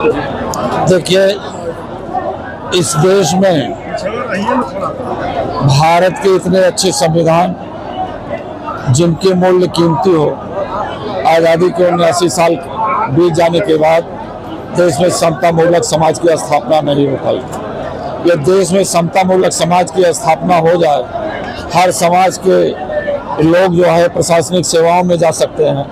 देखिए, इस देश में भारत के इतने अच्छे संविधान जिनके मूल्य कीमती हो, आज़ादी के 79 साल बीत जाने के बाद देश में समता मूलक समाज की स्थापना नहीं हो पाई। ये देश में समता मूलक समाज की स्थापना हो जाए, हर समाज के लोग जो है प्रशासनिक सेवाओं में जा सकते हैं,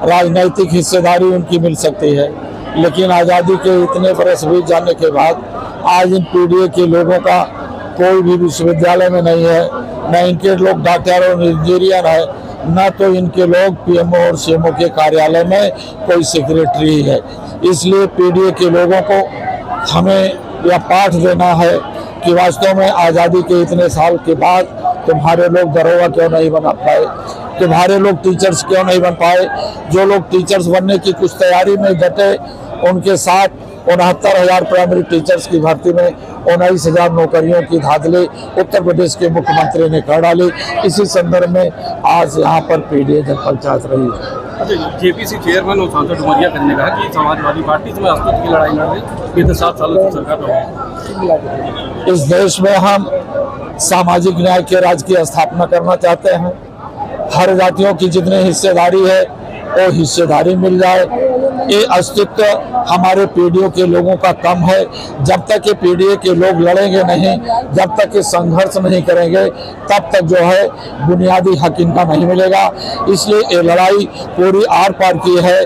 राजनैतिक हिस्सेदारी उनकी मिल सकती है। लेकिन आज़ादी के इतने बरस बीत जाने के बाद आज इन पीढ़ी के लोगों का कोई भी विश्वविद्यालय में नहीं है, न इनके लोग डॉक्टर और इंजीनियर है, न तो इनके लोग पीएमओ और सीएमओ के कार्यालय में कोई सेक्रेटरी है। इसलिए पीढ़ी के लोगों को हमें यह पाठ देना है कि वास्तव में आज़ादी के इतने साल के बाद तुम्हारे लोग दरोगा क्यों नहीं बना पाए, तुम्हारे लोग टीचर्स क्यों नहीं बन पाए। जो लोग टीचर्स बनने की कुछ तैयारी में डटे, उनके साथ 69,000 प्राइमरी टीचर्स की भर्ती में 19,000 नौकरियों की धांधली उत्तर प्रदेश के मुख्यमंत्री ने कर डाली। इसी संदर्भ में आज यहाँ पर पीडीए जनपंचायत रही है। जेपीसी चेयरमैन और सांसद डुमरिया ने कहा कि समाजवादी पार्टी से अस्तित्व की लड़ाई लड़ रही है, 7 सालों से सरकार में। इस देश में हम सामाजिक न्याय के राज्य की स्थापना करना चाहते हैं। हर जातियों की जितनी हिस्सेदारी है वो हिस्सेदारी मिल जाए। ये अस्तित्व हमारे पीढ़ियों के लोगों का कम है। जब तक ये पीढ़ी के लोग लड़ेंगे नहीं, जब तक ये संघर्ष नहीं करेंगे, तब तक जो है बुनियादी हक इनका नहीं मिलेगा। इसलिए ये लड़ाई पूरी आर पार की है,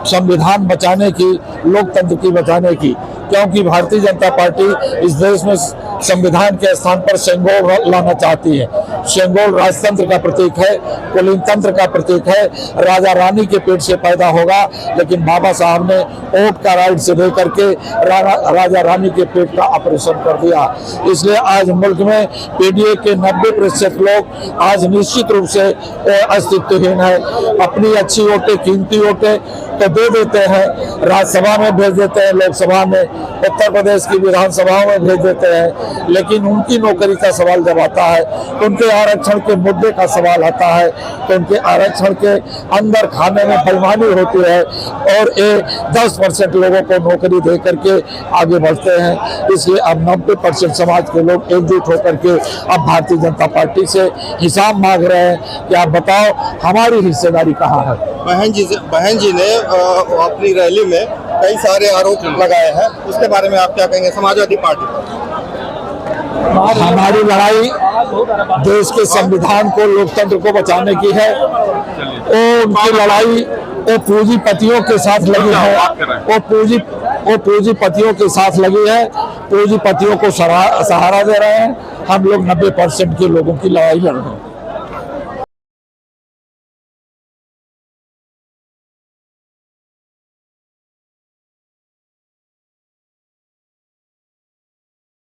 संविधान बचाने की, लोकतंत्र की बचाने की। क्योंकि भारतीय जनता पार्टी इस देश में संविधान के स्थान पर सेंगोल लाना चाहती है। सेंगोल राजतंत्र का प्रतीक है, कुलीन तंत्र का प्रतीक है, राजा रानी के पेट से पैदा होगा। लेकिन बाबा साहब ने वोट का राइट से लेकर के राजा रानी के पेट का ऑपरेशन कर दिया। इसलिए आज मुल्क में पीडीए के 90% लोग आज निश्चित रूप से अस्तित्वहीन है। अपनी अच्छी वोटें, कीमती वोटें तो दे देते हैं, राज्यसभा में भेज देते हैं, लोकसभा में, उत्तर प्रदेश की विधानसभाओं में भेज देते हैं। लेकिन उनकी नौकरी का सवाल जब आता है, तो उनके आरक्षण के मुद्दे का सवाल आता है, तो उनके आरक्षण के अंदर खाने में बेईमानी होती है और ये 10% लोगों को नौकरी दे करके आगे बढ़ते हैं। इसलिए अब 90% समाज के लोग एकजुट होकर के अब भारतीय जनता पार्टी से हिसाब मांग रहे हैं कि आप बताओ हमारी हिस्सेदारी कहाँ है। बहन जी ने अपनी रैली में कई सारे आरोप लगाए हैं, उसके बारे में आप क्या कहेंगे समाजवादी पार्टी? हमारी लड़ाई देश के संविधान को, लोकतंत्र को बचाने की है। वो उनकी लड़ाई वो पूंजीपतियों के साथ लगी है, वो पूंजीपतियों के साथ लगी है, पूंजीपतियों को सहारा दे रहे हैं। हम लोग 90% के लोगों की लड़ाई लड़ रहे हैं।